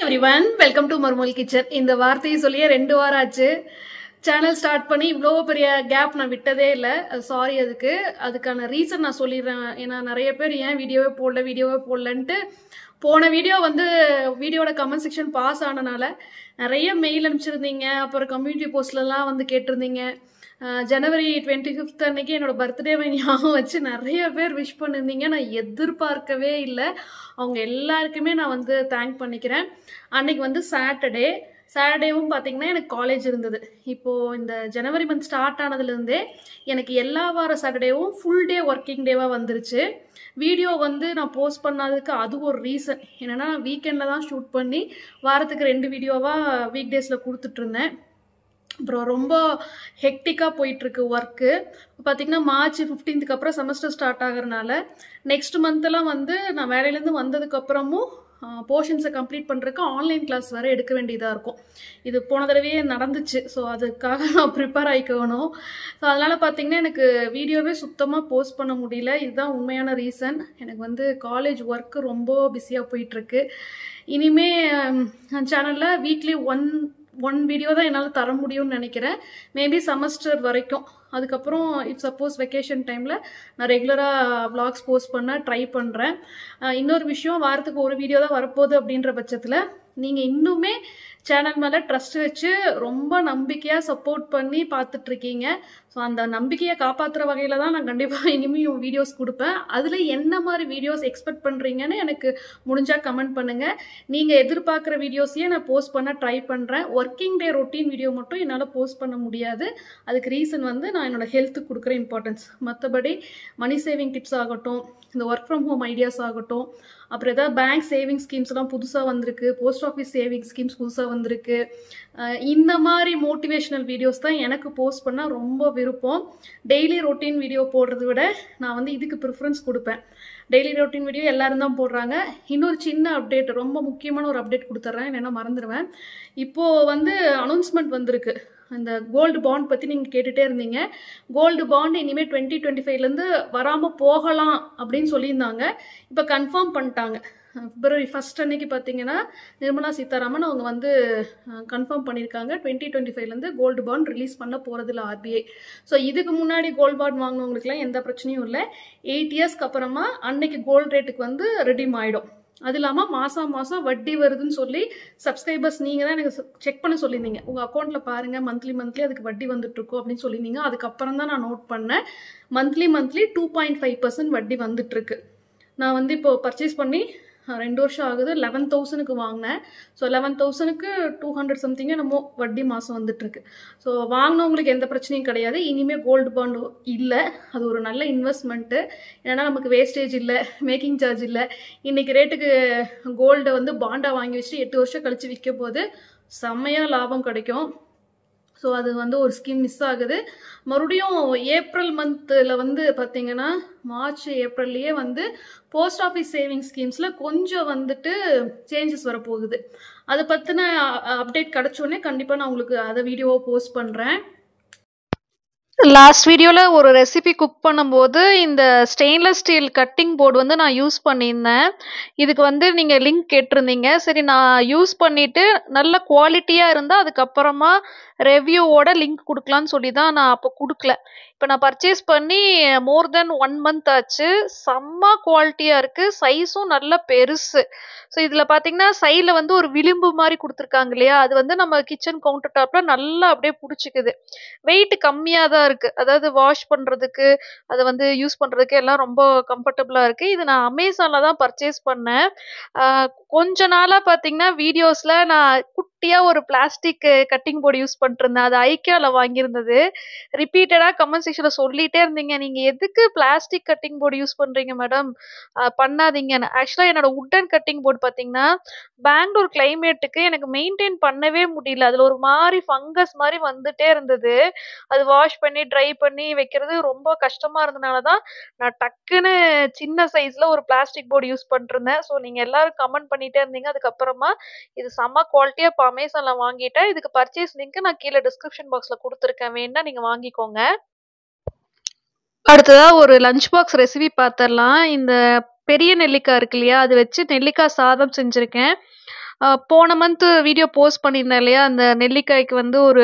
everyone, welcome to Marmol Kitchen. இந்த வார்த்தையை சொல்லியே 2 வாரம் ஆச்சு. சேனல் ஸ்டார்ட் பண்ணி இவ்ளோ பெரிய கேப் நான் விட்டதே இல்ல. சாரி அதுக்கான ரீசன் நான் சொல்லிடுறேன். ஏன்னா நிறைய பேர் ஏன் வீடியோவே போடலன்ட்டு போன வீடியோட கமெண்ட் செக்ஷன் பாஸ் ஆனனால நிறைய மெயில் அனுப்பிச்சிருந்தீங்க. அப்புறம் கம்யூனிட்டி போஸ்ட்லலாம் வந்து கேட்டிருந்தீங்க. ஜனவரி 25th அன்னைக்கு என்னோட பர்த்டேவை ஞாபகம் வச்சு நிறைய பேர் விஷ் பண்ணியிருந்தீங்க. நான் எதிர்பார்க்கவே இல்லை. அவங்க எல்லாருக்குமே நான் வந்து தேங்க் பண்ணிக்கிறேன். அன்னைக்கு வந்து சாட்டர்டேவும் பார்த்தீங்கன்னா எனக்கு காலேஜ் இருந்தது. இப்போது இந்த ஜனவரி மந்த் ஸ்டார்ட் ஆனதுலேருந்தே எனக்கு எல்லா வார சாட்டர்டேவும் ஃபுல் டே ஒர்க்கிங் டேவாக வந்துருச்சு. வீடியோ வந்து நான் போஸ்ட் பண்ணாததுக்கு அது ஒரு ரீசன் என்னென்னா, வீக்கெண்டில் தான் ஷூட் பண்ணி வாரத்துக்கு 2 வீடியோவாக வீக் டேஸில் கொடுத்துட்ருந்தேன். அப்புறம் ரொம்ப ஹெக்டிக்காக போயிட்டுருக்கு ஒர்க்கு. பார்த்திங்கன்னா மார்ச் 15க்கு அப்புறம் செமஸ்டர் ஸ்டார்ட் ஆகிறதுனால நெக்ஸ்ட் மந்த்தெல்லாம் வந்து நான் வேலையிலேருந்து வந்ததுக்கப்புறமும் போர்ஷன்ஸை கம்ப்ளீட் பண்ணுறதுக்கு ஆன்லைன் கிளாஸ் வேறு எடுக்க வேண்டியதாக இருக்கும். இது போன தடவையே நடந்துச்சு. ஸோ அதுக்காக நான் ப்ரிப்பேர் ஆகிக்கணும். ஸோ அதனால் பார்த்திங்கன்னா எனக்கு வீடியோவே சுத்தமாக போஸ்ட் பண்ண முடியல. இதுதான் உண்மையான ரீசன். எனக்கு வந்து காலேஜ் ஒர்க்கு ரொம்ப பிஸியாக போயிட்டுருக்கு. இனிமே சேனலில் வீக்லி ஒன் வீடியோ தான் என்னால் தர முடியும்னு நினைக்கிறேன். மேபி செமஸ்டர் வரைக்கும். அதுக்கப்புறம் இஃப் சப்போஸ் வெக்கேஷன் டைமில் நான் ரெகுலராக vlogs போஸ்ட் பண்ண ட்ரை பண்ணுறேன். இன்னொரு விஷயம், வாரத்துக்கு ஒரு வீடியோ தான் வரப்போகுது அப்படின்ற பட்சத்தில் நீங்கள் இன்னுமே சேனல் மேலே ட்ரஸ்ட் வச்சு ரொம்ப நம்பிக்கையாக சப்போர்ட் பண்ணி பார்த்துட்ருக்கீங்க. ஸோ அந்த நம்பிக்கையை காப்பாற்றுற வகையில் தான் நான் கண்டிப்பாக இனிமேல் வீடியோஸ் கொடுப்பேன். அதில் என்ன மாதிரி வீடியோஸ் எக்ஸ்பெக்ட் பண்ணுறீங்கன்னு எனக்கு முடிஞ்சால் கமெண்ட் பண்ணுங்கள். நீங்கள் எதிர்பார்க்குற வீடியோஸையே நான் போஸ்ட் பண்ண ட்ரை பண்ணுறேன். ஒர்க்கிங் டே ரொட்டீன் வீடியோ மட்டும் என்னால் போஸ்ட் பண்ண முடியாது. அதுக்கு ரீசன் வந்து நான் என்னோடய ஹெல்த்துக்கு கொடுக்குற இம்பார்ட்டன்ஸ். மற்றபடி மணி சேவிங் டிப்ஸ் ஆகட்டும், இந்த ஒர்க் ஃப்ரம் ஹோம் ஐடியாஸ் ஆகட்டும், அப்புறம் ஏதாவது பேங்க் சேவிங் ஸ்கீம்ஸ்லாம் புதுசாக வந்திருக்கு, போஸ்ட் ஆஃபீஸ் சேவிங் ஸ்கீம்ஸ் புதுசாக வந்திருக்கு, இந்த மாதிரி மோட்டிவேஷனல் வீடியோஸ் தான் எனக்கு போஸ்ட் பண்ணால் ரொம்ப விருப்பம். டெய்லி ரொட்டீன் வீடியோ போடுறத விட நான் வந்து இதுக்கு ப்ரிஃபரன்ஸ் கொடுப்பேன். டெய்லி ரொட்டீன் வீடியோ எல்லாரும் தான் போடுறாங்க. இன்னொரு சின்ன அப்டேட், ரொம்ப முக்கியமான ஒரு அப்டேட் கொடுத்துட்றேன், இல்லைன்னா மறந்துடுவேன். இப்போது வந்து அனௌன்ஸ்மெண்ட் வந்திருக்கு. அந்த கோல்டு பாண்ட் பற்றி நீங்கள் கேட்டுகிட்டே இருந்தீங்க. கோல்டு பாண்ட் இனிமேல் 2025லேருந்து வராமல் போகலாம் அப்படின்னு சொல்லியிருந்தாங்க. இப்போ கன்ஃபார்ம் பண்ணிட்டாங்க. February 1 அன்னைக்கு பார்த்தீங்கன்னா நிர்மலா சீதாராமன் அவங்க வந்து கன்ஃபார்ம் பண்ணியிருக்காங்க 2025லேருந்து கோல்டு பாண்ட் ரிலீஸ் பண்ண போகிறதில்ல ஆர்பிஐ. ஸோ இதுக்கு முன்னாடி கோல்டு பாண்ட் வாங்கினவங்களுக்குலாம் எந்த பிரச்சனையும் இல்லை. 8 இயர்ஸ்க்கு அப்புறமா அன்னைக்கு கோல்டு ரேட்டுக்கு வந்து ரெடீம் ஆகிடும். அது இல்லாமல் மாதம் வட்டி வருதுன்னு சொல்லி சப்ஸ்கிரைபர்ஸ் நீங்கள் தான் எனக்கு செக் பண்ண சொல்லியிருந்தீங்க. உங்கள் அக்கௌண்ட்டில் பாருங்கள், மந்த்லி அதுக்கு வட்டி வந்துட்டுருக்கோம் அப்படின்னு சொல்லியிருந்தீங்க. அதுக்கப்புறம் தான் நான் நோட் பண்ணேன். மந்த்லி 2.5% வட்டி வந்துட்டுருக்கு. நான் வந்து இப்போது பர்ச்சேஸ் பண்ணி 2 வருஷம் ஆகுது. 11,000க்கு வாங்கினேன். ஸோ 11,000க்கு 200 சம்திங் என்னமோ வட்டி மாதம் வந்துட்டுருக்கு. ஸோ வாங்கினவங்களுக்கு எந்த பிரச்சனையும் கிடையாது. இனிமேல் கோல்டு பாண்டு இல்லை. அது ஒரு நல்ல இன்வெஸ்ட்மெண்ட்டு. ஏன்னா நமக்கு வேஸ்டேஜ் இல்லை, மேக்கிங் சார்ஜ் இல்லை. இன்றைக்கி ரேட்டுக்கு கோல்டை வந்து பாண்டாக வாங்கி வச்சுட்டு 8 வருஷம் கழித்து விற்கும் போது செம்மையாக லாபம் கிடைக்கும். ஸோ அது வந்து ஒரு ஸ்கீம் மிஸ் ஆகுது. மறுபடியும் ஏப்ரல் மந்தில் வந்து பார்த்தீங்கன்னா மார்ச் ஏப்ரல்லையே வந்து போஸ்ட் ஆஃபீஸ் சேவிங் ஸ்கீம்ஸில் கொஞ்சம் வந்துட்டு சேஞ்சஸ் வரப்போகுது. அதை பற்றின அப்டேட் கிடச்சோடனே கண்டிப்பாக நான் உங்களுக்கு அதை வீடியோவை போஸ்ட் பண்ணுறேன். லாஸ்ட் வீடியோவில் ஒரு ரெசிபி குக் பண்ணும்போது இந்த ஸ்டெயின்லெஸ் ஸ்டீல் கட்டிங் போர்டு வந்து நான் யூஸ் பண்ணியிருந்தேன். இதுக்கு வந்து நீங்கள் லிங்க் கேட்டிருந்தீங்க. சரி, நான் யூஸ் பண்ணிவிட்டு நல்ல குவாலிட்டியாக இருந்தால் அதுக்கப்புறமா ரெவ்யூவோட லிங்க் கொடுக்கலான்னு சொல்லி தான் நான் அப்போ கொடுக்கல. இப்போ நான் பர்ச்சேஸ் பண்ணி மோர் தென் 1 month ஆச்சு. செம்ம குவாலிட்டியாக இருக்குது. சைஸும் நல்ல பெருசு. ஸோ இதில் பார்த்தீங்கன்னா சைடில் வந்து ஒரு விளிம்பு மாதிரி கொடுத்துருக்காங்க இல்லையா, அது வந்து நம்ம கிச்சன் கவுண்டர் டாப்பில் நல்லா அப்படியே பிடிச்சிக்குது. வெயிட் கம்மியாக தான் இருக்குது. அதாவது வாஷ் பண்ணுறதுக்கு அதை வந்து யூஸ் பண்ணுறதுக்கு எல்லாம் ரொம்ப கம்ஃபர்டபுளாக இருக்குது. இது நான் அமேசானில் தான் பர்ச்சேஸ் பண்ணேன். கொஞ்ச நாளாக பார்த்தீங்கன்னா வீடியோஸில் நான் குட்டியாக ஒரு பிளாஸ்டிக் கட்டிங் போர்டு யூஸ் பண்ணிருந்தேன். அது ஐக்கியாவில் வாங்கியிருந்தது. ரிப்பீட்டடாக கமெண்ட் செக்ஷனில் சொல்லிகிட்டே இருந்தீங்க, நீங்கள் எதுக்கு பிளாஸ்டிக் கட்டிங் போர்டு யூஸ் பண்ணுறீங்க மேடம், பண்ணாதீங்கன்னு. ஆக்சுவலாக என்னோட உட்டன் கட்டிங் போர்டு பார்த்தீங்கன்னா பெங்களூர் கிளைமேட்டுக்கு எனக்கு மெயின்டைன் பண்ணவே முடியல. அதில் ஒரு மாதிரி ஃபங்கஸ் மாதிரி வந்துட்டே இருந்தது. அது வாஷ் பண்ணி ட்ரை பண்ணி வைக்கிறது ரொம்ப கஷ்டமாக இருந்தனால தான் நான் டக்குன்னு சின்ன சைஸில் ஒரு பிளாஸ்டிக் போர்டு யூஸ் பண்ணிருந்தேன். ஸோ நீங்கள் எல்லாரும் கமெண்ட் பண்ணிகிட்டே இருந்தீங்க. அதுக்கப்புறமா இது செம்ம குவாலிட்டியாக இப்போ அமேசானில் வாங்கிட்டேன். இதுக்கு பர்ச்சேஸ் லிங்க் நான் கீழே டிஸ்கிரிப்ஷன் பாக்ஸில் கொடுத்துருக்கேன், வேணா நீங்கள் வாங்கிக்கோங்க. அடுத்ததாக ஒரு லஞ்ச் பாக்ஸ் ரெசிபி பார்த்துடலாம். இந்த பெரிய நெல்லிக்காய் இருக்கு இல்லையா, அது வச்சு நெல்லிக்காய் சாதம் செஞ்சுருக்கேன். போன மந்த் வீடியோ போஸ்ட் பண்ணியிருந்தேன் இல்லையா, அந்த நெல்லிக்காய்க்கு வந்து ஒரு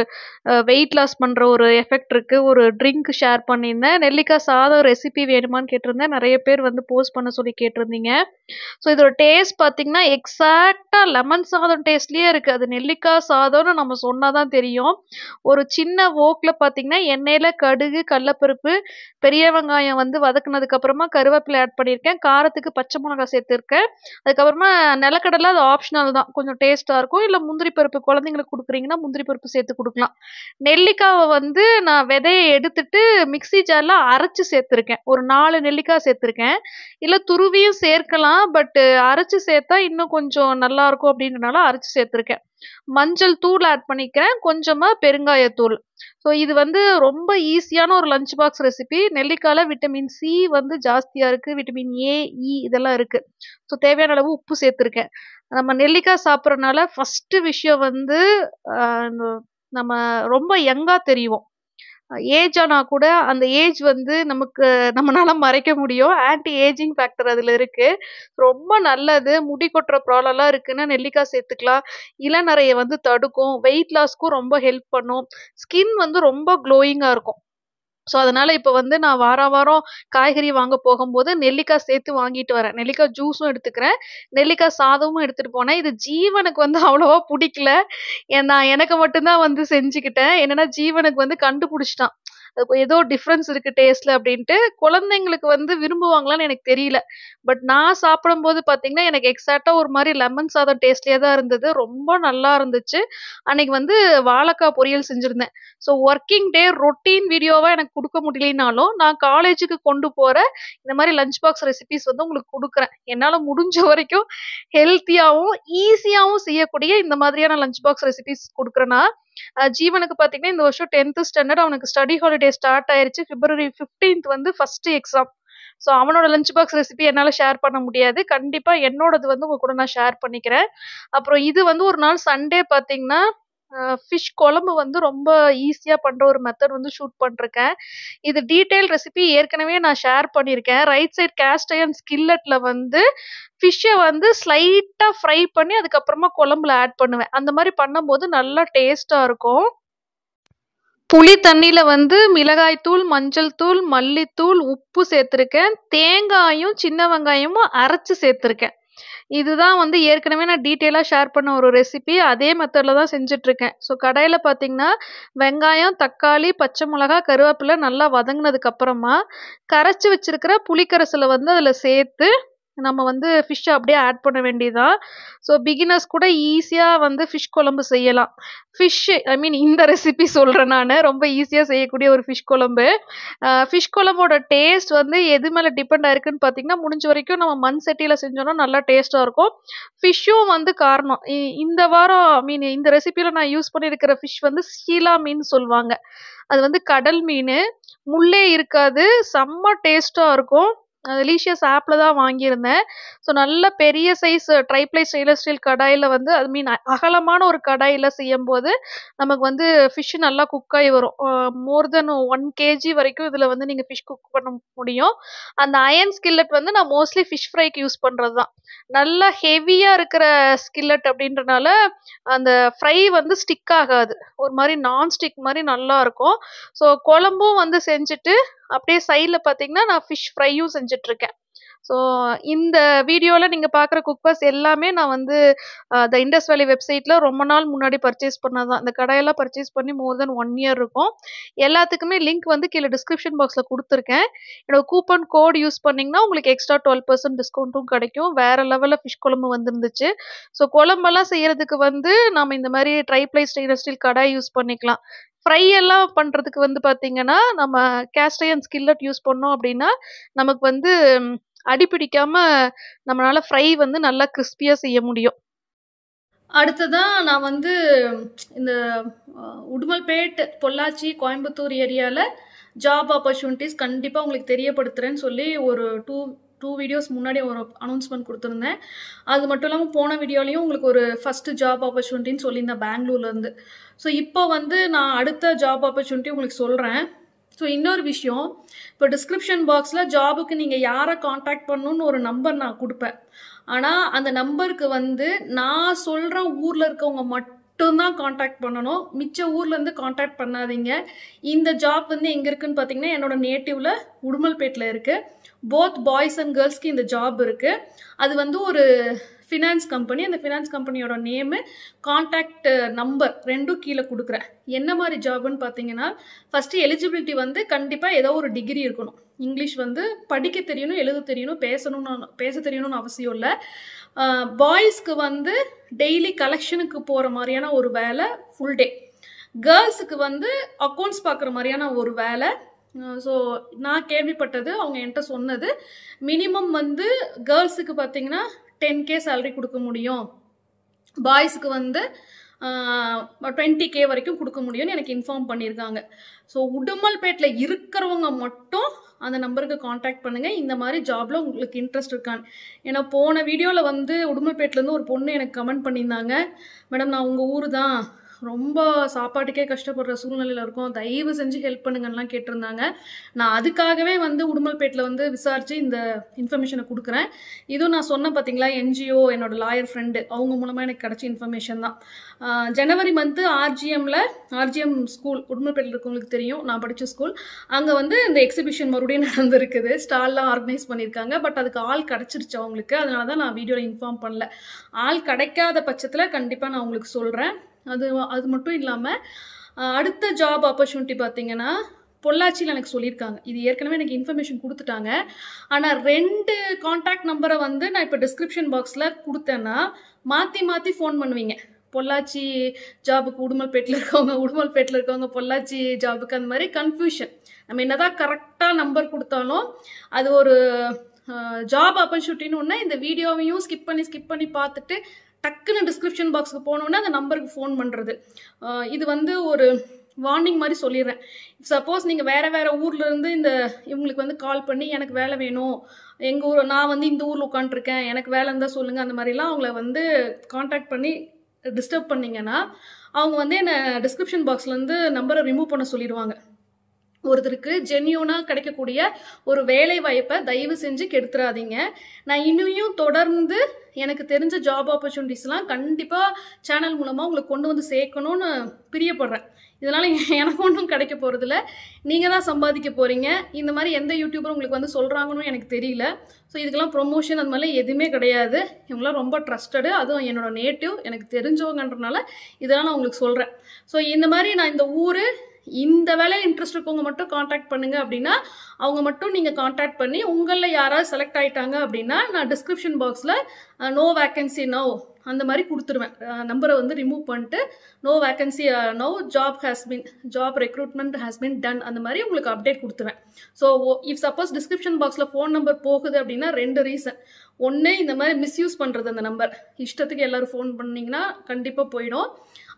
வெயிட் லாஸ் பண்ற ஒரு எஃபெக்ட் இருக்கு. ஒரு ட்ரிங்க் ஷேர் பண்ணியிருந்தேன். நெல்லிக்காய் சாதம் ரெசிபி வேணுமான்னு கேட்டிருந்தேன். நிறைய பேர் வந்து போஸ்ட் பண்ண சொல்லி கேட்டிருந்தீங்க. ஸோ இதோட டேஸ்ட் பார்த்தீங்கன்னா, எக்ஸாக்ட்டா லெமன் சாதம் டேஸ்ட்லயே இருக்கு. அது நெல்லிக்காய் சாதம்னு நம்ம சொன்னா தான் தெரியும். ஒரு சின்ன ஓக்ல பார்த்தீங்கன்னா, எண்ணெயில கடுகு, கடலப்பருப்பு, பெரிய வெங்காயம் வந்து வதக்குனதுக்கு அப்புறமா கருவேப்பிலை ஆட் பண்ணியிருக்கேன். காரத்துக்கு பச்சை மிளகாய் சேர்த்துருக்கேன். அதுக்கப்புறமா நிலக்கடலை அது ஆப்ஷனல் தான். கொஞ்சம் டேஸ்ட்டா இருக்கும். இல்ல முந்திரி பருப்பு குழந்தைங்களுக்கு குடுக்குறீங்கன்னா, முந்திரி பருப்பு சேர்த்து குடுக்கலாம். நெல்லிக்காவ வந்து நான் விதைய எடுத்துட்டு மிக்ஸி ஜார்ல அரைச்சு சேர்த்துருக்கேன். ஒரு 4 நெல்லிக்காய் சேர்த்துருக்கேன். இல்ல துருவியும் சேர்க்கலாம். பட் அரைச்சு சேர்த்தா இன்னும் கொஞ்சம் நல்லா இருக்கும் அப்படின்றனால அரைச்சு சேர்த்துருக்கேன். மஞ்சள் தூள் ஆட் பண்ணிக்கிறேன். கொஞ்சமா பெருங்காயத்தூள். ஸோ இது வந்து ரொம்ப ஈஸியான ஒரு லஞ்ச் பாக்ஸ் ரெசிபி. நெல்லிக்காய்ல விட்டமின் சி வந்து ஜாஸ்தியா இருக்கு. விட்டமின் ஏ, இ இதெல்லாம் இருக்கு. ஸோ தேவையான அளவு உப்பு சேர்த்துருக்கேன். நம்ம நெல்லிக்காய் சாப்பிட்றனால ஃபர்ஸ்ட் விஷயம் வந்து நம்ம ரொம்ப யங்கா தெரியும். ஏஜ் ஆனா கூட அந்த ஏஜ் வந்து நமக்கு நம்மளால மறைக்க முடியும். ஆன்டி ஏஜிங் ஃபேக்டர் அதுல இருக்கு. ரொம்ப நல்லது. முடி கொட்டுற ப்ராப்ளம்லாம் இருக்குன்னா நெல்லிக்காய் சேர்த்துக்கலாம். இளநரைய வந்து தடுக்கும். வெயிட் லாஸ்க்கும் ரொம்ப ஹெல்ப் பண்ணும். ஸ்கின் வந்து ரொம்ப க்ளோயிங்கா இருக்கும். ஸோ அதனால இப்ப வந்து நான் வாரம் காய்கறி வாங்க போகும்போது நெல்லிக்காய் சேர்த்து வாங்கிட்டு வரேன். நெல்லிக்காய் ஜூஸும் எடுத்துக்கிறேன். நெல்லிக்காய் சாதமும் எடுத்துட்டு போனேன். இது ஜீவனுக்கு வந்து அவ்வளவா புடிக்கல. நான் எனக்கு மட்டும் தான் வந்து செஞ்சுக்கிட்டேன். என்னன்னா ஜீவனுக்கு வந்து கண்டுபிடிச்சுட்டான். ஏதோ டிஃபரன்ஸ் இருக்கு டேஸ்ட்ல அப்படின்ட்டு. குழந்தைங்களுக்கு வந்து விரும்புவாங்களான்னு எனக்கு தெரியல. பட் நான் சாப்பிடும்போது பார்த்தீங்கன்னா, எனக்கு எக்ஸாக்ட்டா ஒரு மாரி லெமன் சாதம் டேஸ்ட்லயே தான் இருந்தது. ரொம்ப நல்லா இருந்துச்சு. அன்னைக்கு வந்து வாழைக்காய் பொரியல் செஞ்சிருந்தேன். ஸோ ஒர்க்கிங் டே ரொட்டீன் வீடியோவா எனக்கு குடுக்க முடியலைனாலும், நான் காலேஜுக்கு கொண்டு போற இந்த மாரி லஞ்ச் பாக்ஸ் ரெசிபீஸ் வந்து உங்களுக்கு குடுக்குறேன். என்னால முடிஞ்ச வரைக்கும் ஹெல்த்தியாவும், ஈஸியாவும் செய்யக்கூடிய இந்த மாதிரியான லஞ்ச் பாக்ஸ் ரெசிபீஸ் குடுக்குறேன்னா, ஜீவனுக்கு பார்த்தீங்கன்னா, இந்த வருஷம் 10th ஸ்டாண்டர்ட் அவனுக்கு ஸ்டடி ஹாலிடே ஸ்டார்ட் ஆயிருச்சு. பிப்ரவரி 15th வந்து ஃபர்ஸ்ட் எக்ஸாம். ஸோ அவனோட லஞ்ச் பாக்ஸ் ரெசிபி என்னால ஷேர் பண்ண முடியாது. கண்டிப்பா என்னோடது வந்து உங்க கூட நான் ஷேர் பண்ணிக்கிறேன். அப்புறம் இது வந்து ஒரு நாள் சண்டே பார்த்தீங்கன்னா, ஃபிஷ் குழம்பு வந்து ரொம்ப ஈஸியா பண்ற ஒரு மெத்தட் வந்து ஷூட் பண்ணிருக்கேன். இது டீட்டெயில் ரெசிபி ஏற்கனவே நான் ஷேர் பண்ணியிருக்கேன். ரைட் சைட் கேஸ்ட் அயர்ன் ஸ்கில்லெட்ல வந்து ஃபிஷ்ஷ வந்து ஸ்லைட்டா ஃப்ரை பண்ணி அதுக்கப்புறமா குழம்புல ஆட் பண்ணுவேன். அந்த மாரி பண்ணும்போது நல்லா டேஸ்ட்டா இருக்கும். புளி தண்ணியில வந்து மிளகாய் தூள், மஞ்சள் தூள், மல்லித்தூள், உப்பு சேர்த்துருக்கேன். தேங்காயும், சின்ன வெங்காயமும் அரைச்சு சேர்த்துருக்கேன். இதுதான் வந்து ஏற்கனவே நான் டீட்டெயிலா ஷேர் பண்ண ஒரு ரெசிபி. அதே மெத்தட்ல தான் செஞ்சுட்ருக்கேன். ஸோ கடாயில பார்த்தீங்கன்னா, வெங்காயம், தக்காளி, பச்சை மிளகாய், கருவேப்பிலை நல்லா வதங்குனதுக்கு அப்புறமா, கரைச்சு வச்சிருக்கிற புளிக்கரைசல வந்து அதுல சேர்த்து, நம்ம வந்து ஃபிஷ்ஷ அப்படியே ஆட் பண்ண வேண்டியதுதான். ஸோ பிகினர்ஸ் கூட ஈஸியா வந்து ஃபிஷ் குழம்பு செய்யலாம். இந்த ரெசிபி சொல்றேன் நானு. ரொம்ப ஈஸியா செய்யக்கூடிய ஒரு ஃபிஷ் குழம்பு. ஃபிஷ் குழம்போட டேஸ்ட் வந்து எது மேல டிபெண்ட் ஆயிருக்குன்னு பார்த்தீங்கன்னா, முடிஞ்ச வரைக்கும் நம்ம மண் சட்டியில செஞ்சோம்னா நல்லா டேஸ்ட்டா இருக்கும். ஃபிஷ்ஷும் வந்து காரணம். இந்த வாரம் இந்த ரெசிபில நான் யூஸ் பண்ணியிருக்கிற ஃபிஷ் வந்து ஷீலா மீன் சொல்லுவாங்க. அது வந்து கடல் மீனு. முள்ளே இருக்காது. செம்ம டேஸ்ட்டா இருக்கும். டெலிஷியஸ் ஆப்ல தான் வாங்கியிருந்தேன். ஸோ நல்ல பெரிய சைஸ் ட்ரைப்ளை ஸ்டெயின்லெஸ் ஸ்டீல் கடாயில வந்து அகலமான ஒரு கடாயில செய்யும்போது, நமக்கு வந்து ஃபிஷ் நல்லா குக் ஆகி வரும். மோர் தென் 1 kg வரைக்கும் இதுல வந்து நீங்க ஃபிஷ் குக் பண்ண முடியும். அந்த அயர்ன் ஸ்கில்லெட் வந்து நான் மோஸ்ட்லி ஃபிஷ் ஃப்ரைக்கு யூஸ் பண்றது தான். நல்லா ஹெவியா இருக்கிற ஸ்கில்லெட் அப்படின்றனால, அந்த ஃப்ரை வந்து ஸ்டிக் ஆகாது. ஒரு மாரி நான் ஸ்டிக் மாரி நல்லா இருக்கும். ஸோ குழம்பும் வந்து செஞ்சுட்டு, அப்படியே சைட்ல பார்த்தீங்கன்னா, நான் ஃபிஷ் ஃப்ரையும் செஞ்சுட்ருக்கேன். ஸோ இந்த வீடியோல நீங்க பார்க்குற குக்கர்ஸ் எல்லாமே நான் வந்து த இண்டஸ் வேலி வெப்சைட்ல ரொம்ப நாள் முன்னாடி பர்ச்சேஸ் பண்ணது தான். இந்த கடையெல்லாம் பர்ச்சேஸ் பண்ணி மோர் தென் 1 இயர் இருக்கும். எல்லாத்துக்குமே லிங்க் வந்து கீழ டிஸ்கிரிப்ஷன் பாக்ஸ்ல குடுத்துருக்கேன். என்னோட கூப்பன் கோட் யூஸ் பண்ணீங்கன்னா, உங்களுக்கு எக்ஸ்ட்ரா 12% டிஸ்கவுண்ட்டும் கிடைக்கும். வேற லெவல்ல ஃபிஷ் குழம்பு வந்திருந்துச்சு. ஸோ குழம்பெல்லாம் செய்யறதுக்கு வந்து நாம இந்த மாரி ட்ரைப்ளை ஸ்டெயின்லெஸ் ஸ்டீல் கடாய் யூஸ் பண்ணிக்கலாம். ஃப்ரை எல்லாம் பண்றதுக்கு வந்து பார்த்தீங்கன்னா, நம்ம கேஸ்ட் அயர்ன் ஸ்கில்லெட் யூஸ் பண்ணோம் அப்படின்னா, நமக்கு வந்து அடி பிடிக்காம நம்மளால ஃப்ரை வந்து நல்லா கிறிஸ்பியா செய்ய முடியும். அடுத்ததா நான் வந்து இந்த உடுமல்பேட், பொள்ளாச்சி, கோயம்புத்தூர் ஏரியால ஜாப் ஆப்பர்ச்சுனிட்டிஸ் கண்டிப்பா உங்களுக்கு தெரியப்படுத்துறேன்னு சொல்லி ஒரு டூ வீடியோஸ் முன்னாடி ஒரு அனௌன்ஸ்மெண்ட் கொடுத்துருந்தேன். அது மட்டும் இல்லாமல் போன வீடியோலையும் உங்களுக்கு ஒரு ஃபர்ஸ்ட் ஜாப் ஆப்பர்ச்சுனிட்டின்னு சொல்லியிருந்தேன் பெங்களூர்லேருந்து. ஸோ இப்போ வந்து நான் அடுத்த ஜாப் ஆப்பர்ச்சுனிட்டி உங்களுக்கு சொல்கிறேன். ஸோ இன்னொரு விஷயம், இப்போ டிஸ்கிரிப்ஷன் பாக்ஸில் ஜாபுக்கு நீங்கள் யாரை காண்டாக்ட் பண்ணணுன்னு ஒரு நம்பர் நான் கொடுப்பேன். ஆனால் அந்த நம்பருக்கு வந்து நான் சொல்கிற ஊரில் இருக்கவங்க மட்டும்தான் காண்டாக்ட் பண்ணணும். மிச்ச ஊர்லேருந்து காண்டாக்ட் பண்ணாதீங்க. இந்த ஜாப் வந்து எங்கே இருக்குன்னு பார்த்தீங்கன்னா என்னோட நேட்டிவ்ல உடுமல்பேட்டில் இருக்குது. போத் பாய்ஸ் அண்ட் கேர்ள்ஸ்க்கு இந்த ஜாப் இருக்குது. அது வந்து ஒரு ஃபினான்ஸ் கம்பெனி. அந்த ஃபினான்ஸ் கம்பெனியோட நேமு, காண்டாக்ட் நம்பர் ரெண்டும் கீழே கொடுக்குறேன். என்ன மாதிரி ஜாப்னு பார்த்தீங்கன்னா, ஃபஸ்ட்டு எலிஜிபிலிட்டி வந்து கண்டிப்பாக ஏதோ ஒரு டிகிரி இருக்கணும். இங்கிலீஷ் வந்து படிக்க தெரியணும், எழுத தெரியணும், பேச தெரியணும்னு அவசியம் இல்லை. பாய்ஸ்க்கு வந்து டெய்லி கலெக்ஷனுக்கு போகிற மாதிரியான ஒரு வேலை ஃபுல் டே. கேர்ள்ஸுக்கு வந்து அக்கௌண்ட்ஸ் பார்க்குற மாதிரியான ஒரு வேலை. ஸோ நான் கேள்விப்பட்டது, அவங்க என்கிட்ட சொன்னது, மினிமம் வந்து கேர்ள்ஸுக்கு பார்த்தீங்கன்னா 10K சேலரி கொடுக்க முடியும், பாய்ஸுக்கு வந்து 20K வரைக்கும் கொடுக்க முடியும்னு எனக்கு இன்ஃபார்ம் பண்ணியிருக்காங்க. ஸோ உடுமல்பேட்டில் இருக்கிறவங்க மட்டும் அந்த நம்பருக்கு காண்டாக்ட் பண்ணுங்கள். இந்த மாதிரி ஜாபில் உங்களுக்கு இன்ட்ரெஸ்ட் இருக்கான்னு. ஏன்னா போன வீடியோவில் வந்து உடுமல்பேட்டிலேருந்து ஒரு பொண்ணு எனக்கு கமெண்ட் பண்ணியிருந்தாங்க, மேடம் நான் உங்கள் ஊர் தான், ரொம்ப சாப்பாட்டுக்கே கஷ்டப்படுற சூழ்நிலையில் இருக்கும், தயவு செஞ்சு ஹெல்ப் பண்ணுங்கலாம் கேட்டிருந்தாங்க. நான் அதுக்காகவே வந்து உடுமல்பேட்டில் வந்து விசாரித்து இந்த இன்ஃபர்மேஷனை கொடுக்குறேன். இதுவும் நான் சொன்னேன் பார்த்தீங்களா, NGO என்னோட லாயர் ஃப்ரெண்டு, அவங்க மூலமாக எனக்கு கிடச்ச இன்ஃபர்மேஷன் தான். ஜனவரி மந்த்து ஆர்ஜிஎம் ஸ்கூல் உடுமல்பேட்டில் இருக்கவங்களுக்கு தெரியும், நான் படித்த ஸ்கூல். அங்கே வந்து இந்த எக்ஸிபிஷன் மறுபடியும் நடந்திருக்குது, ஸ்டால்லாம் ஆர்கனைஸ் பண்ணியிருக்காங்க. பட் அதுக்கு ஆள் கிடச்சிருச்சு அவங்களுக்கு, அதனால தான் நான் வீடியோவில் இன்ஃபார்ம் பண்ணல. ஆள் கிடைக்காத பட்சத்தில் கண்டிப்பாக நான் உங்களுக்கு சொல்கிறேன். அது மட்டும் இல்லாமல் அடுத்த ஜாப் ஆப்பர்ச்சுனிட்டி பார்த்தீங்கன்னா பொள்ளாச்சியில் எனக்கு சொல்லியிருக்காங்க. இது ஏற்கனவே எனக்கு இன்ஃபர்மேஷன் கொடுத்துட்டாங்க. ஆனால் 2 காண்டாக்ட் நம்பரை வந்து நான் இப்போ டிஸ்கிரிப்ஷன் பாக்ஸில் கொடுத்தேன்னா மாற்றி ஃபோன் பண்ணுவீங்க. பொள்ளாச்சி ஜாபுக்கு உடுமல்பேட்டில் இருக்கவங்க பொள்ளாச்சி ஜாபுக்கு, அந்த மாதிரி கன்ஃபியூஷன். நம்ம என்னதான் கரெக்டாக நம்பர் கொடுத்தாலும் அது ஒரு ஜாப் ஆப்பர்ச்சுனிட்டின்னு ஒன்று. இந்த வீடியோவையும் ஸ்கிப் பண்ணி பார்த்துட்டு டக்குன்னு டிஸ்கிரிப்ஷன் பாக்ஸுக்கு போனோன்னா அந்த நம்பருக்கு ஃபோன் பண்ணுறது, இது வந்து ஒரு வார்னிங் மாதிரி சொல்லிடுறேன். சப்போஸ் நீங்கள் வேறு ஊர்லேருந்து இவங்களுக்கு வந்து கால் பண்ணி எனக்கு வேலை வேணும், எங்கள் ஊர், நான் வந்து இந்த ஊரில் உட்காந்துருக்கேன், எனக்கு வேலை இருந்தால் சொல்லுங்கள், அந்த மாதிரிலாம் அவங்கள வந்து காண்டாக்ட் பண்ணி டிஸ்டர்ப் பண்ணிங்கன்னா அவங்க வந்து என்னை டிஸ்கிரிப்ஷன் பாக்ஸ்லேருந்து நம்பரை ரிமூவ் பண்ண சொல்லிடுவாங்க. ஒருத்தருக்கு ஜென்யூனாக கிடைக்கக்கூடிய ஒரு வேலை வாய்ப்பை தயவு செஞ்சு கெடுத்துறாதீங்க. நான் இன்னும் தொடர்ந்து எனக்கு தெரிஞ்ச ஜாப் ஆப்பர்ச்சுனிட்டிஸ்லாம் கண்டிப்பாக சேனல் மூலமாக உங்களுக்கு கொண்டு வந்து சேர்க்கணும்னு பிரியப்படுறேன். இதனால் எனக்கு ஒன்றும் கிடைக்க போகிறதில்ல, நீங்கள் தான் சம்பாதிக்க போகிறீங்க. இந்த மாதிரி எந்த யூடியூபரும் உங்களுக்கு வந்து சொல்கிறாங்கன்னு எனக்கு தெரியல. ஸோ இதுக்கெல்லாம் ப்ரொமோஷன் அந்த மாதிரிலாம் எதுவுமே கிடையாது. இவங்களாம் ரொம்ப ட்ரஸ்டடு, அதுவும் என்னோட நேட்டிவ், எனக்கு தெரிஞ்சவங்கன்றனால இதெல்லாம் நான் உங்களுக்கு சொல்கிறேன். ஸோ இந்த மாதிரி நான் இந்த ஊர், இந்த வேலையில் இன்ட்ரெஸ்ட் இருக்கவங்க மட்டும் காண்டாக்ட் பண்ணுங்க அப்படின்னா அவங்க மட்டும் நீங்கள் காண்டாக்ட் பண்ணி உங்களில் யாராவது செலக்ட் ஆகிட்டாங்க அப்படின்னா நான் டிஸ்கிரிப்ஷன் பாக்ஸில் நோ வேக்கன்சி நோ அந்த மாதிரி கொடுத்துருவேன். நம்பரை வந்து ரிமூவ் பண்ணிட்டு no vacancy no job recruitment has been done அந்த மாதிரி உங்களுக்கு அப்டேட் கொடுத்துருவேன். ஸோ இஃப் சப்போஸ் டிஸ்கிரிப்ஷன் பாக்ஸில் ஃபோன் நம்பர் போகுது அப்படின்னா 2 ரீசன். ஒன்று, இந்த மாதிரி மிஸ்யூஸ் பண்ணுறது, அந்த நம்பர் இஷ்டத்துக்கு எல்லோரும் ஃபோன் பண்ணிங்கன்னா கண்டிப்பாக போயிடும்.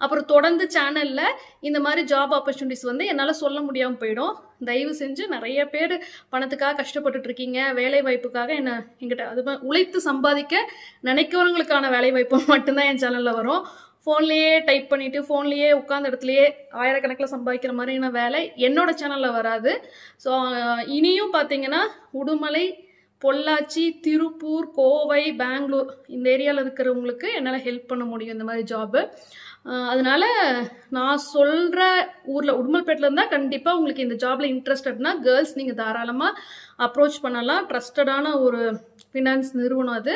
அப்புறம் தொடர்ந்து சேனலில் இந்த மாதிரி ஜாப் ஆப்பர்ச்சுனிட்டிஸ் வந்து என்னால் சொல்ல முடியாமல் போயிடும். தயவு செஞ்சு நிறைய பேர் பணத்துக்காக கஷ்டப்பட்டுட்டு இருக்கீங்க, வேலை வாய்ப்புக்காக என்கிட்ட அது உழைத்து சம்பாதிக்க நினைக்கிறவங்களுக்கான வேலை வாய்ப்பு மட்டும்தான் என் சேனலில் வரும். ஃபோன்லேயே டைப் பண்ணிவிட்டு ஃபோன்லேயே உட்காந்த இடத்துலையே ஆயிரக்கணக்கில் சம்பாதிக்கிற மாதிரியான வேலை என்னோட சேனலில் வராது. ஸோ இனியும் பார்த்தீங்கன்னா உடுமலை, பொள்ளாச்சி, திருப்பூர், கோவை, பெங்களூர் இந்த ஏரியாவில் இருக்கிறவங்களுக்கு என்னால் ஹெல்ப் பண்ண முடியும் இந்த மாதிரி ஜாபு. அதனால நான் சொல்கிற ஊரில் உடுமல்பேட்டில் இருந்தால் கண்டிப்பாக உங்களுக்கு இந்த ஜாபில் இன்ட்ரெஸ்டட்னா கேர்ள்ஸ் நீங்கள் தாராளமாக அப்ரோச் பண்ணலாம். ட்ரஸ்டடான ஒரு ஃபினான்ஸ் நிறுவனம் அது.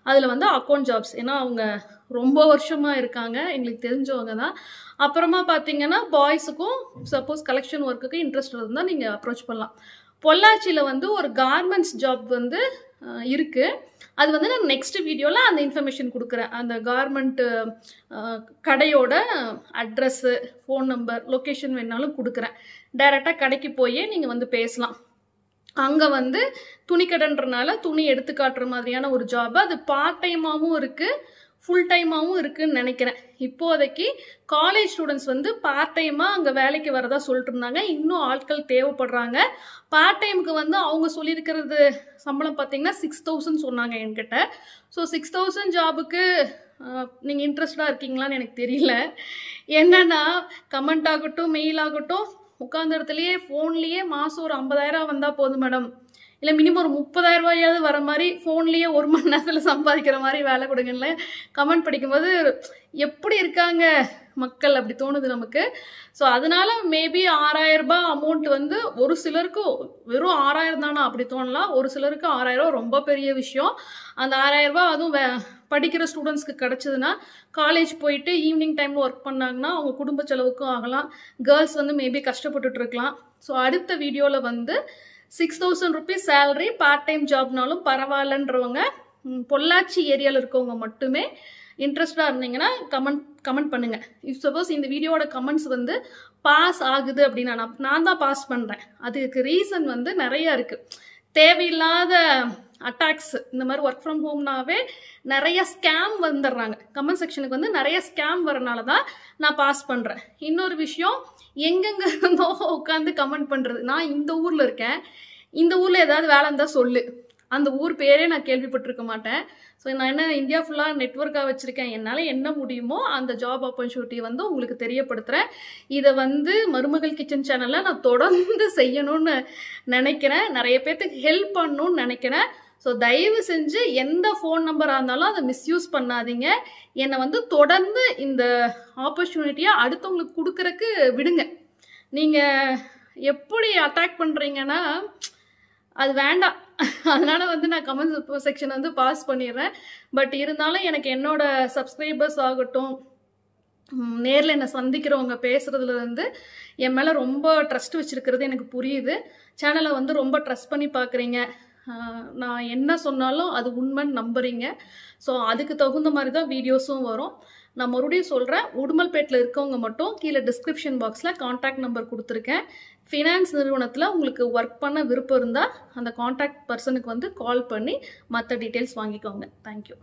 அதில் வந்து அக்கௌண்ட் ஜாப்ஸ், ஏன்னா அவங்க ரொம்ப வருஷமாக இருக்காங்க, எங்களுக்கு தெரிஞ்சவங்க தான். அப்புறமா பார்த்தீங்கன்னா பாய்ஸுக்கும் சப்போஸ் கலெக்ஷன் ஒர்க்குக்கு இன்ட்ரெஸ்ட் இருந்தால் நீங்கள் அப்ரோச் பண்ணலாம். பொள்ளாச்சியில் வந்து ஒரு கார்மெண்ட்ஸ் ஜாப் வந்து இருக்குது. அது வந்து நான் நெக்ஸ்ட் வீடியோவில் அந்த இன்ஃபர்மேஷன் கொடுக்குறேன். அந்த கார்மெண்ட் கடையோட அட்ரஸ்ஸு, ஃபோன் நம்பர், லொக்கேஷன் வேணாலும் கொடுக்குறேன். டைரெக்டாக கடைக்கு போய் நீங்கள் வந்து பேசலாம். அங்கே வந்து துணிக்கடைன்றனால துணி எடுத்து காட்டுற மாதிரியான ஒரு ஜாப். அது பார்ட் டைமாகவும் இருக்குது, ஃபுல் டைமாகவும் இருக்குதுன்னு நினைக்கிறேன். இப்போதைக்கு காலேஜ் ஸ்டூடெண்ட்ஸ் வந்து பார்ட் டைமாக அங்கே வேலைக்கு வரதா சொல்லிட்டு இருந்தாங்க. இன்னும் ஆட்கள் தேவைப்படுறாங்க. பார்ட் டைமுக்கு வந்து அவங்க சொல்லியிருக்கிறது சம்பளம் பார்த்தீங்கன்னா 6000 சொன்னாங்க என்கிட்ட. ஸோ 6000 ஜாபுக்கு நீங்கள் இன்ட்ரெஸ்டாக இருக்கீங்களான்னு எனக்கு தெரியல. என்னென்னா கமெண்ட் ஆகட்டும், மெயில் ஆகட்டும், உட்காந்த இடத்துலையே ஃபோன்லேயே மாதம் ஒரு 50,000 வந்தால் போதும் மேடம், இல்லை மினிமம் ஒரு 30,000 ரூபாயாவது வர மாதிரி ஃபோன்லேயே 1 மணி நேரத்தில் சம்பாதிக்கிற மாதிரி வேலை கொடுங்கன்னு கமெண்ட் படிக்கும்போது எப்படி இருக்காங்க மக்கள் அப்படி தோணுது நமக்கு. ஸோ அதனால மேபி 6,000 ரூபாய் அமௌண்ட் வந்து ஒரு சிலருக்கு வெறும் 6,000 தானா அப்படி தோணலாம். ஒரு சிலருக்கு 6,000 ரூபா ரொம்ப பெரிய விஷயம். அந்த 6,000 ரூபாய் அதுவும் படிக்கிற ஸ்டூடெண்ட்ஸ்க்கு கிடச்சிதுன்னா காலேஜ் போயிட்டு ஈவினிங் டைமில் ஒர்க் பண்ணாங்கன்னா அவங்க குடும்ப செலவுக்கும் ஆகலாம். கேர்ள்ஸ் வந்து மேபி கஷ்டப்பட்டுட்டு இருக்கலாம். ஸோ அடுத்த வீடியோவில் வந்து 6,000 ருபீஸ் சேலரி பார்ட் டைம் ஜாப்னாலும் பரவாயில்லன்றவங்க பொள்ளாச்சி ஏரியாவில் இருக்கவங்க மட்டுமே இன்ட்ரெஸ்டாக இருந்தீங்கன்னா கமெண்ட் பண்ணுங்க. இஃப் சப்போஸ் இந்த வீடியோட கமெண்ட்ஸ் வந்து பாஸ் ஆகுது அப்படின்னா நான் தான் பாஸ் பண்ணுறேன். அதுக்கு ரீசன் வந்து நிறைய இருக்கு. தேவையில்லாத அட்டாக்ஸ், இந்த மாதிரி ஒர்க் ஃப்ரம் ஹோம்னாவே நிறைய ஸ்கேம் வந்துடுறாங்க. கமெண்ட் செக்ஷனுக்கு வந்து நிறைய ஸ்கேம் வரனால தான் நான் பாஸ் பண்ணுறேன். இன்னொரு விஷயம், எங்கெங்க இருந்தோ உட்காந்து கமெண்ட் பண்ணுறது. நான் இந்த ஊரில் இருக்கேன், இந்த ஊரில் ஏதாவது வேலை இருந்தால் சொல்லு, அந்த ஊர் பேரே நான் கேள்விப்பட்டிருக்க மாட்டேன். ஸோ நான் என்ன இந்தியா ஃபுல்லாக நெட்வொர்க்காக வச்சுருக்கேன். என்னால் என்ன முடியுமோ அந்த ஜாப் ஆப்பர்ச்சுனிட்டி வந்து உங்களுக்கு தெரியப்படுத்துகிறேன். இதை வந்து மருமகள் கிச்சன் சேனலில் நான் தொடர்ந்து செய்யணும்னு நினைக்கிறேன். நிறைய பேர்த்துக்கு ஹெல்ப் பண்ணணும்னு நினைக்கிறேன். ஸோ தயவு செஞ்சு எந்த ஃபோன் நம்பராக இருந்தாலும் அதை மிஸ்யூஸ் பண்ணாதீங்க. என்னை வந்து தொடர்ந்து இந்த ஆப்பர்ச்சுனிட்டியை அடுத்தவங்களுக்கு கொடுக்குறக்கு விடுங்க. நீங்கள் எப்படி அட்டாக் பண்ணுறீங்கன்னா அது வேண்டாம். அதனால வந்து நான் கமெண்ட் செக்ஷன் வந்து பாஸ் பண்ணிடுறேன். பட் இருந்தாலும் எனக்கு என்னோட சப்ஸ்கிரைபர்ஸ் ஆகட்டும், நேரில் என்னை சந்திக்கிறவங்க பேசுறதுல இருந்து என் மேலே ரொம்ப ட்ரஸ்ட் வச்சிருக்கிறது எனக்கு புரியுது. சேனலை வந்து ரொம்ப ட்ரஸ்ட் பண்ணி பார்க்குறீங்க. நான் என்ன சொன்னாலும் அது உண்மைன்னு நம்புறீங்க. ஸோ அதுக்கு தகுந்த மாதிரி தான் வீடியோஸும் வரும். நான் மறுபடியும் சொல்கிறேன், உடுமல்பேட்டில் இருக்கவங்க மட்டும் கீழே டிஸ்கிரிப்ஷன் பாக்ஸில் கான்டாக்ட் நம்பர் கொடுத்துருக்கேன். ஃபினான்ஸ் நிறுவனத்தில் உங்களுக்கு ஒர்க் பண்ண விருப்பம் இருந்தால் அந்த கான்டாக்ட் பர்சனுக்கு வந்து கால் பண்ணி மற்ற டீட்டெயில்ஸ் வாங்கிக்கோங்க. தேங்க்யூ.